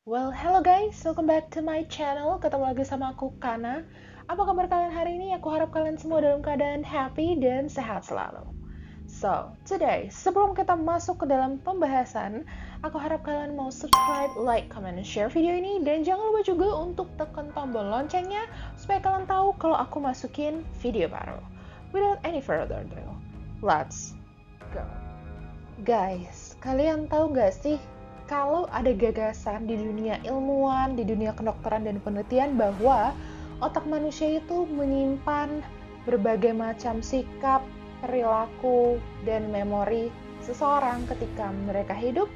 Well, hello guys, welcome back to my channel. Ketemu lagi sama aku, Kana. Apa kabar kalian hari ini? Aku harap kalian semua dalam keadaan happy dan sehat selalu. So, today, sebelum kita masuk ke dalam pembahasan, aku harap kalian mau subscribe, like, comment, dan share video ini. Dan jangan lupa juga untuk tekan tombol loncengnya, supaya kalian tahu kalau aku masukin video baru. Without any further ado, let's go. Guys, kalian tahu gak sih kalau ada gagasan di dunia ilmuwan, di dunia kedokteran dan penelitian bahwa otak manusia itu menyimpan berbagai macam sikap, perilaku, dan memori seseorang ketika mereka hidup?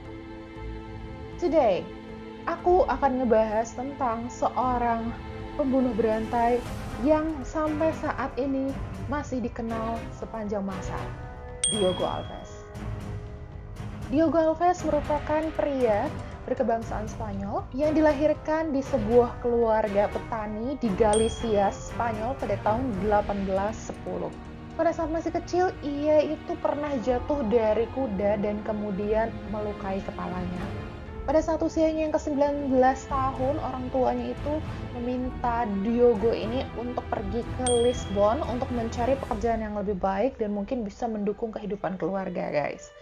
Today, aku akan ngebahas tentang seorang pembunuh berantai yang sampai saat ini masih dikenal sepanjang masa, Diogo Alves. Diogo Alves merupakan pria berkebangsaan Spanyol yang dilahirkan di sebuah keluarga petani di Galicia, Spanyol pada tahun 1810. Pada saat masih kecil, ia itu pernah jatuh dari kuda dan kemudian melukai kepalanya. Pada saat usianya yang ke-19 tahun, orang tuanya itu meminta Diogo ini untuk pergi ke Lisbon untuk mencari pekerjaan yang lebih baik dan mungkin bisa mendukung kehidupan keluarga, guys.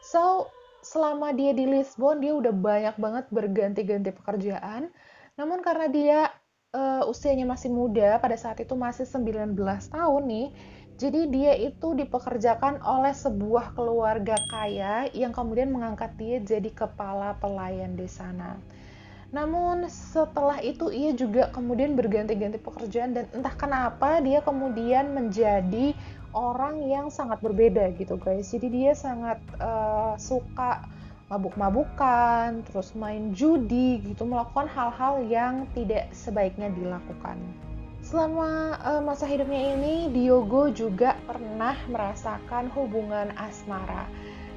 So, selama dia di Lisbon, dia udah banyak banget berganti-ganti pekerjaan. Namun karena dia usianya masih muda, pada saat itu masih 19 tahun nih, jadi dia itu dipekerjakan oleh sebuah keluarga kaya yang kemudian mengangkat dia jadi kepala pelayan di sana. Namun setelah itu ia juga kemudian berganti-ganti pekerjaan dan entah kenapa dia kemudian menjadi orang yang sangat berbeda gitu guys. Jadi dia sangat suka mabuk-mabukan, terus main judi gitu, melakukan hal-hal yang tidak sebaiknya dilakukan. Selama masa hidupnya ini, Diogo juga pernah merasakan hubungan asmara.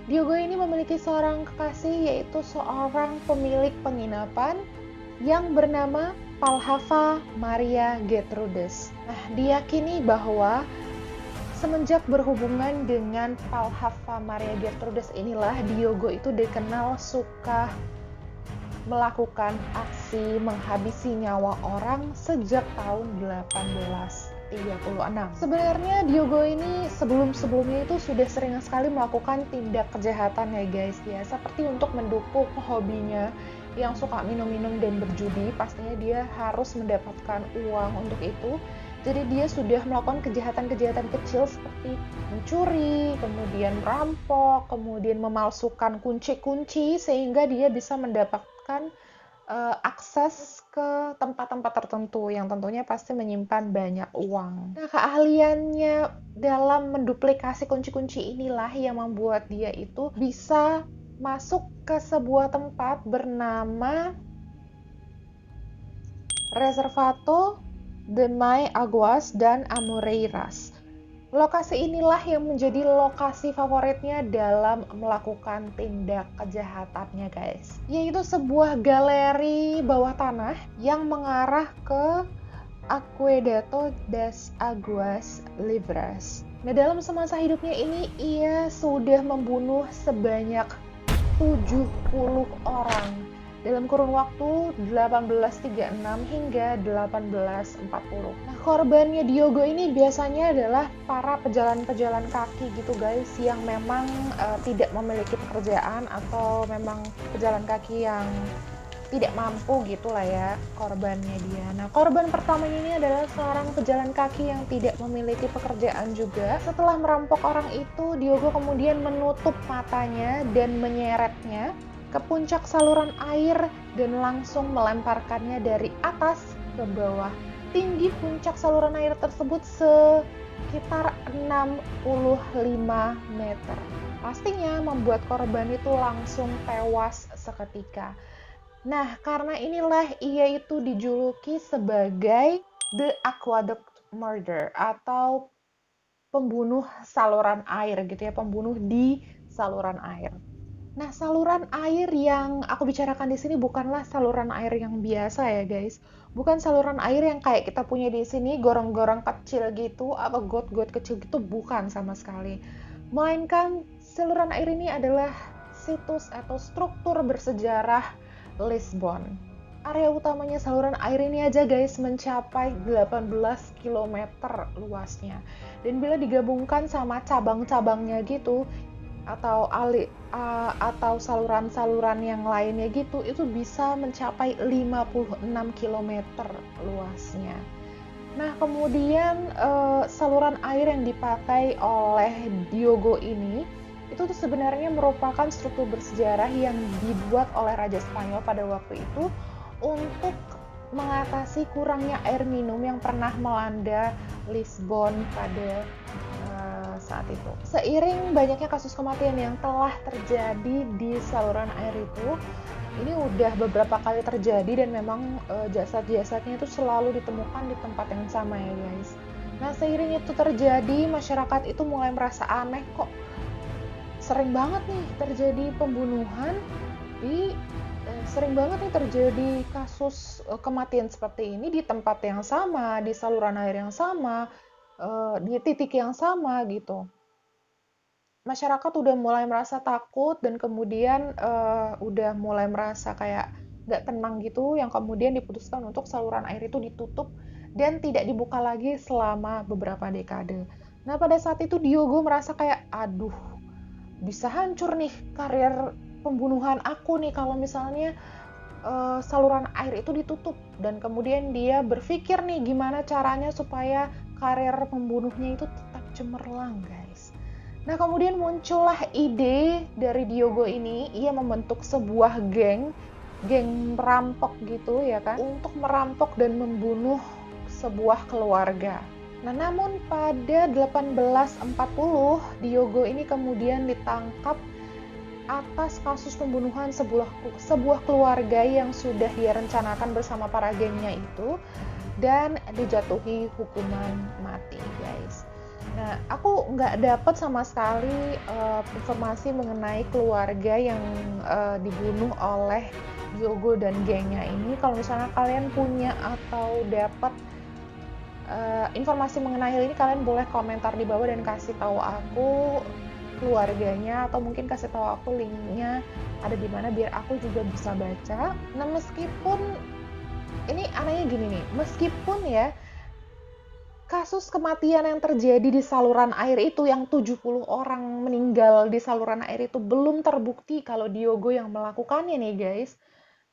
Diogo ini memiliki seorang kekasih, yaitu seorang pemilik penginapan yang bernama Palhava Maria Gertrudis. Nah, diyakini bahwa semenjak berhubungan dengan Palhava Maria Gertrudis inilah Diogo itu dikenal suka melakukan aksi menghabisi nyawa orang sejak tahun 1836. Sebenarnya Diogo ini sebelumnya itu sudah sering sekali melakukan tindak kejahatan ya guys ya, seperti untuk mendukung hobinya yang suka minum-minum dan berjudi, pastinya dia harus mendapatkan uang untuk itu. Jadi dia sudah melakukan kejahatan-kejahatan kecil seperti mencuri, kemudian merampok, kemudian memalsukan kunci-kunci sehingga dia bisa mendapatkan akses ke tempat-tempat tertentu yang tentunya pasti menyimpan banyak uang. Nah, keahliannya dalam menduplikasi kunci-kunci inilah yang membuat dia itu bisa masuk ke sebuah tempat bernama Reservato de Mai Aguas dan Amoreiras. Lokasi inilah yang menjadi lokasi favoritnya dalam melakukan tindak kejahatannya guys. Yaitu sebuah galeri bawah tanah yang mengarah ke Aqueducto das Aguas Livres. Nah, dalam semasa hidupnya ini ia sudah membunuh sebanyak 70 orang dalam kurun waktu 1836 hingga 1840. Nah, korbannya Diogo ini biasanya adalah para pejalan-pejalan kaki gitu guys, yang memang tidak memiliki pekerjaan atau memang pejalan kaki yang tidak mampu gitulah ya korbannya dia. Nah, korban pertamanya ini adalah seorang pejalan kaki yang tidak memiliki pekerjaan juga. Setelah merampok orang itu, Diogo kemudian menutup matanya dan menyeretnya ke puncak saluran air dan langsung melemparkannya dari atas ke bawah. Tinggi puncak saluran air tersebut sekitar 65 meter. Pastinya membuat korban itu langsung tewas seketika. Nah, karena inilah ia itu dijuluki sebagai The Aqueduct Murder atau pembunuh saluran air gitu ya, pembunuh di saluran air. Nah, saluran air yang aku bicarakan di sini bukanlah saluran air yang biasa ya, guys. Bukan saluran air yang kayak kita punya di sini, gorong-gorong kecil gitu atau got-got kecil gitu, bukan sama sekali. Melainkan saluran air ini adalah situs atau struktur bersejarah Lisbon. area utamanya saluran air ini aja guys mencapai 18 km luasnya. Dan bila digabungkan sama cabang-cabangnya gitu atau saluran-saluran yang lainnya gitu, itu bisa mencapai 56 km luasnya. Nah, kemudian saluran air yang dipakai oleh Diogo ini itu tuh sebenarnya merupakan struktur bersejarah yang dibuat oleh Raja Spanyol pada waktu itu untuk mengatasi kurangnya air minum yang pernah melanda Lisbon pada saat itu. Seiring banyaknya kasus kematian yang telah terjadi di saluran air itu, ini udah beberapa kali terjadi dan memang jasad-jasadnya itu selalu ditemukan di tempat yang sama ya guys. Nah, seiring itu terjadi, masyarakat itu mulai merasa aneh, kok sering banget nih terjadi pembunuhan sering banget nih terjadi kasus kematian seperti ini di tempat yang sama, di saluran air yang sama, di titik yang sama gitu. Masyarakat udah mulai merasa takut dan kemudian udah mulai merasa kayak nggak tenang gitu, yang kemudian diputuskan untuk saluran air itu ditutup dan tidak dibuka lagi selama beberapa dekade. Nah, pada saat itu Diogo merasa kayak, aduh, bisa hancur nih karir pembunuhan aku nih kalau misalnya saluran air itu ditutup. Dan kemudian dia berpikir nih gimana caranya supaya karir pembunuhnya itu tetap cemerlang guys. Nah, kemudian muncullah ide dari Diogo ini. Ia membentuk sebuah geng merampok gitu ya kan, untuk merampok dan membunuh sebuah keluarga. Nah, namun pada 1840 Diogo ini kemudian ditangkap atas kasus pembunuhan sebuah keluarga yang sudah dia rencanakan bersama para gengnya itu, dan dijatuhi hukuman mati guys. Nah, aku nggak dapat sama sekali informasi mengenai keluarga yang dibunuh oleh Diogo dan gengnya ini. Kalau misalnya kalian punya atau dapat informasi mengenai hal ini, kalian boleh komentar di bawah dan kasih tahu aku keluarganya, atau mungkin kasih tahu aku linknya ada di mana biar aku juga bisa baca. Nah, meskipun ini anehnya gini nih, meskipun ya kasus kematian yang terjadi di saluran air itu, yang 70 orang meninggal di saluran air itu belum terbukti kalau Diogo yang melakukannya nih guys,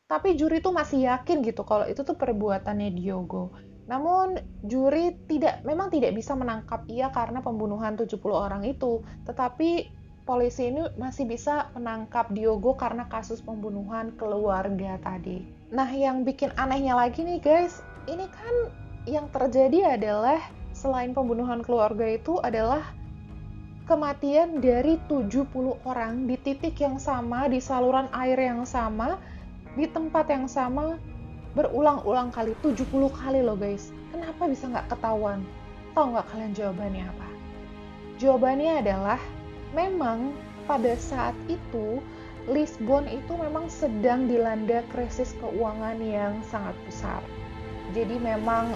tapi juri tuh masih yakin gitu kalau itu tuh perbuatannya Diogo. Namun juri memang tidak bisa menangkap ia karena pembunuhan 70 orang itu, tetapi polisi ini masih bisa menangkap Diogo karena kasus pembunuhan keluarga tadi. Nah, yang bikin anehnya lagi nih guys, ini kan yang terjadi adalah selain pembunuhan keluarga itu adalah kematian dari 70 orang di titik yang sama, di saluran air yang sama, di tempat yang sama, berulang-ulang kali, 70 kali loh guys. Kenapa bisa nggak ketahuan? Tahu nggak kalian jawabannya apa? Jawabannya adalah, memang pada saat itu Lisbon itu memang sedang dilanda krisis keuangan yang sangat besar. Jadi memang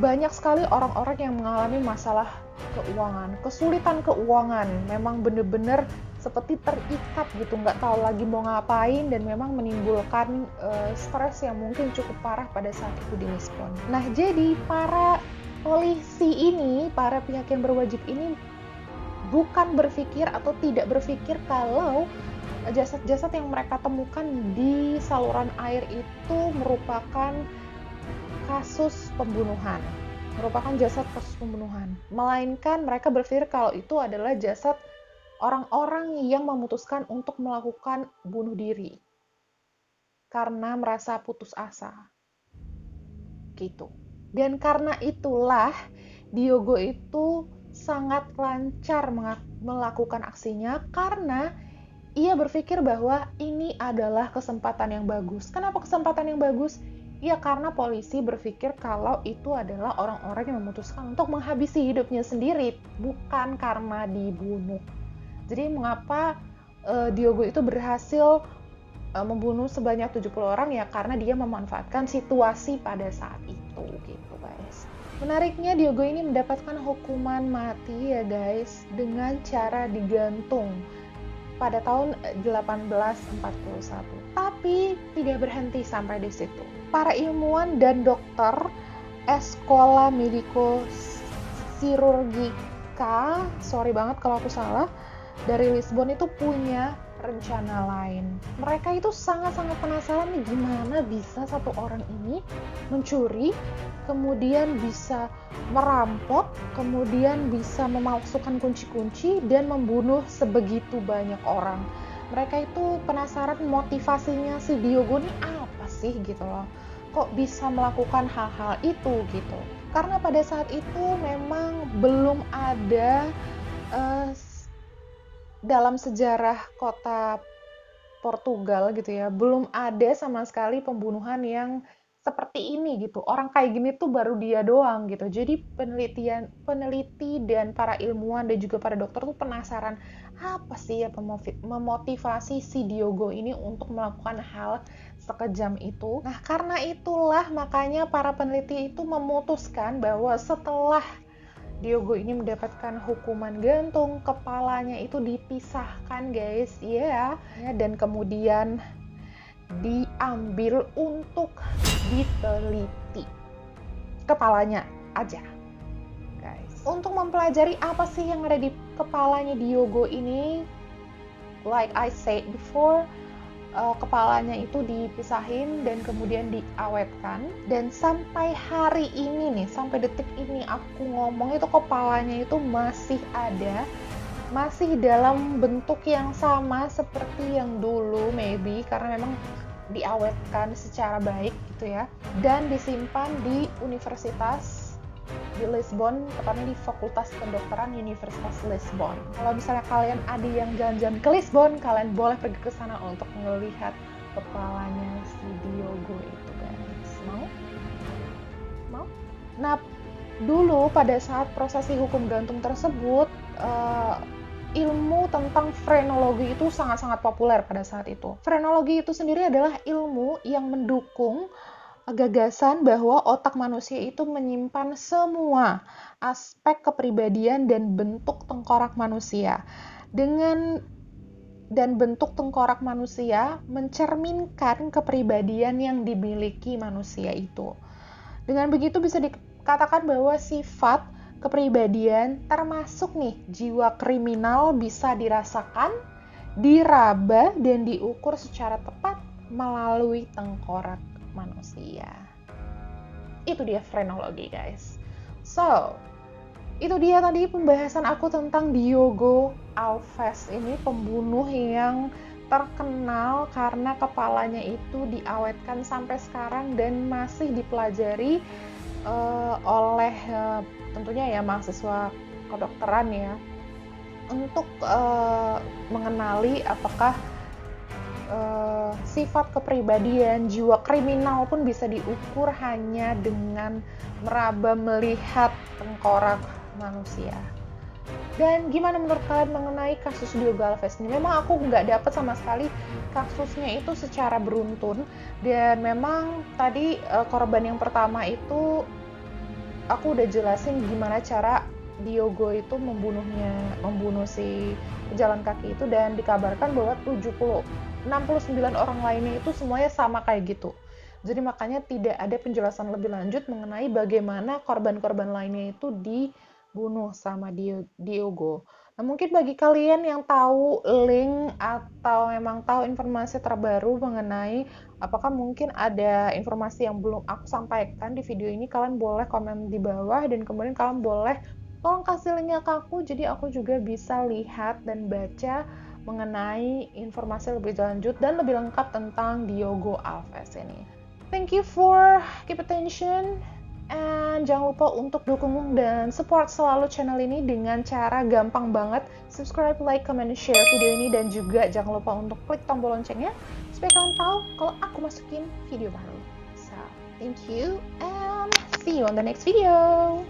banyak sekali orang-orang yang mengalami masalah keuangan, kesulitan keuangan, memang bener-bener seperti terikat gitu, nggak tahu lagi mau ngapain, dan memang menimbulkan stres yang mungkin cukup parah pada saat itu di Lisbon. Nah, jadi para polisi ini, para pihak yang berwajib ini bukan berpikir atau tidak berpikir kalau jasad-jasad yang mereka temukan di saluran air itu merupakan kasus pembunuhan, merupakan jasad kasus pembunuhan, melainkan mereka berpikir kalau itu adalah jasad orang-orang yang memutuskan untuk melakukan bunuh diri karena merasa putus asa gitu. Dan karena itulah Diogo itu sangat lancar melakukan aksinya, karena ia berpikir bahwa ini adalah kesempatan yang bagus. Kenapa kesempatan yang bagus? Ya karena polisi berpikir kalau itu adalah orang-orang yang memutuskan untuk menghabisi hidupnya sendiri, bukan karena dibunuh. Jadi mengapa Diogo itu berhasil membunuh sebanyak 70 orang, ya karena dia memanfaatkan situasi pada saat itu gitu guys. Menariknya Diogo ini mendapatkan hukuman mati ya guys, dengan cara digantung. pada tahun 1841. Tapi tidak berhenti sampai di situ. Para ilmuwan dan dokter Escola Medico Chirurgica, sorry banget kalau aku salah, dari Lisbon itu punya rencana lain. Mereka itu sangat-sangat penasaran nih gimana bisa satu orang ini mencuri, kemudian bisa merampok, kemudian bisa memalsukan kunci-kunci dan membunuh sebegitu banyak orang. Mereka itu penasaran motivasinya si Diogo ini apa sih gitu loh. Kok bisa melakukan hal-hal itu gitu. Karena pada saat itu memang belum ada dalam sejarah kota Portugal gitu ya, belum ada sama sekali pembunuhan yang seperti ini gitu. Orang kayak gini tuh baru dia doang gitu. Jadi peneliti dan para ilmuwan dan juga para dokter tuh penasaran apa sih ya memotivasi si Diogo ini untuk melakukan hal sekejam itu. Nah, karena itulah makanya para peneliti itu memutuskan bahwa setelah Diogo ini mendapatkan hukuman gantung, kepalanya itu dipisahkan guys, ya, dan kemudian diambil untuk diteliti. Kepalanya aja, guys. Untuk mempelajari apa sih yang ada di kepalanya Diogo ini, like I said before, kepalanya itu dipisahin dan kemudian diawetkan, dan sampai hari ini nih, sampai detik ini aku ngomong itu kepalanya itu masih ada, masih dalam bentuk yang sama seperti yang dulu maybe, karena memang diawetkan secara baik gitu ya, dan disimpan di Universitas di Lisbon, tepatnya di Fakultas Kedokteran Universitas Lisbon. Kalau misalnya kalian ada yang jalan-jalan ke Lisbon, kalian boleh pergi ke sana untuk melihat kepalanya si Diogo itu, guys. Mau? Nah, dulu pada saat prosesi hukum gantung tersebut, ilmu tentang frenologi itu sangat-sangat populer pada saat itu. Frenologi itu sendiri adalah ilmu yang mendukung gagasan bahwa otak manusia itu menyimpan semua aspek kepribadian dan bentuk tengkorak manusia. Dan bentuk tengkorak manusia mencerminkan kepribadian yang dimiliki manusia itu. Dengan begitu bisa dikatakan bahwa sifat kepribadian termasuk nih jiwa kriminal bisa dirasakan, diraba, dan diukur secara tepat melalui tengkorak manusia. Itu dia frenologi, guys. So, itu dia tadi pembahasan aku tentang Diogo Alves ini, pembunuh yang terkenal karena kepalanya itu diawetkan sampai sekarang dan masih dipelajari oleh tentunya ya mahasiswa kedokteran ya, untuk mengenali apakah sifat kepribadian, jiwa kriminal pun bisa diukur hanya dengan meraba melihat tengkorak manusia. Dan gimana menurut kalian mengenai kasus Diogo Alves ini? Memang aku nggak dapat sama sekali kasusnya itu secara beruntun, dan memang tadi korban yang pertama itu aku udah jelasin gimana cara Diogo itu membunuh si pejalan kaki itu, dan dikabarkan bahwa 69 orang lainnya itu semuanya sama kayak gitu. Jadi makanya tidak ada penjelasan lebih lanjut mengenai bagaimana korban-korban lainnya itu dibunuh sama Diogo. Nah, mungkin bagi kalian yang tahu link atau memang tahu informasi terbaru mengenai apakah mungkin ada informasi yang belum aku sampaikan di video ini, kalian boleh komen di bawah, dan kemudian kalian boleh tolong kasih linknya ke aku, jadi aku juga bisa lihat dan baca mengenai informasi lebih lanjut dan lebih lengkap tentang Diogo Alves ini. Thank you for keep attention, and jangan lupa untuk dukung dan support selalu channel ini dengan cara gampang banget, subscribe, like, comment, share video ini, dan juga jangan lupa untuk klik tombol loncengnya supaya kalian tahu kalau aku masukin video baru. So, thank you and see you on the next video.